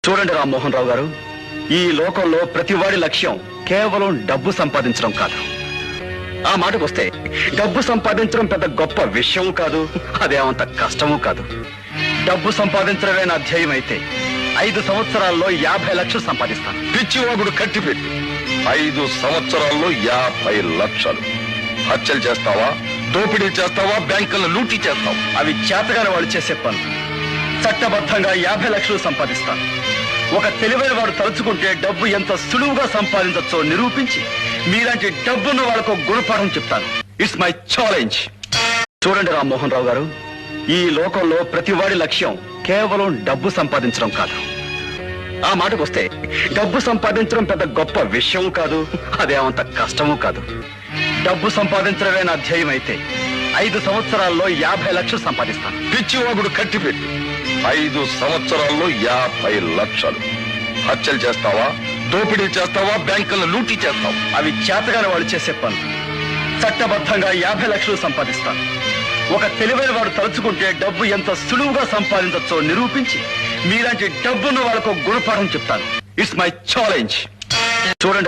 చూడండి రామ్మోహన్ రావు గారు, ఈ లోకంలో ప్రతివాడి లక్ష్యం కేవలం డబ్బు సంపాదించడం కాదు. ఆ మాటకు వస్తే డబ్బు సంపాదించడం పెద్ద గొప్ప విషయం కాదు, అదేమంత కష్టము కాదు. డబ్బు సంపాదించడమే నా ధ్యేయం అయితే 5 సంవత్సరాల్లో 50 లక్షలు సంపాదిస్తాను. పిచ్చివాగుడు కట్టిపెట్టు. 5 సంవత్సరాల్లో 50 లక్షలు. హత్యలు చేస్తావా, దోపిడీ చేస్తావా, బ్యాంకులను లూటీ చేస్తావా? అవి చేతగాని వాళ్ళు చేసే పనులు. చట్టబద్ధంగా 50 లక్షలు సంపాదిస్తాను. ఒక తెలివైన వాడు తలుచుకుంటే డబ్బు ఎంత సులువుగా సంపాదించవచ్చో నిరూపించి మీలాంటి డబ్బున్న వాళ్ళకు గుణపాఠం చెప్తాను. It's my challenge. చూడండి రామ్మోహన్ రావు గారు, ఈ లోకంలో ప్రతివాడి లక్ష్యం కేవలం డబ్బు సంపాదించడం కాదు. ఆ మాటకు వస్తే డబ్బు సంపాదించడం పెద్ద గొప్ప విషయం కాదు, అదేమంత కష్టము కాదు. డబ్బు సంపాదించడమే నా ధ్యేయం అయితే 5 సంవత్సరాల్లో 50 లక్షలు సంపాదిస్తాను. పిచ్చివాగుడు కట్టిపెట్టు. 5 సంవత్సరాల్లో 50 లక్షలు. హత్యలు చేస్తావా, దోపిడీ చేస్తావా, బ్యాంకులను లూటీ చేస్తావా? అవి చేతగాని వాళ్ళు చేసే పనులు. చట్టబద్ధంగా 50 లక్షలు సంపాదిస్తాను. ఒక తెలివైన వాడు తలుచుకుంటే డబ్బు ఎంత సులువుగా సంపాదించవచ్చో నిరూపించి మీలాంటి డబ్బున్న వాళ్ళకు గుణపాఠం చెప్తాను. It's my challenge. చూడండి.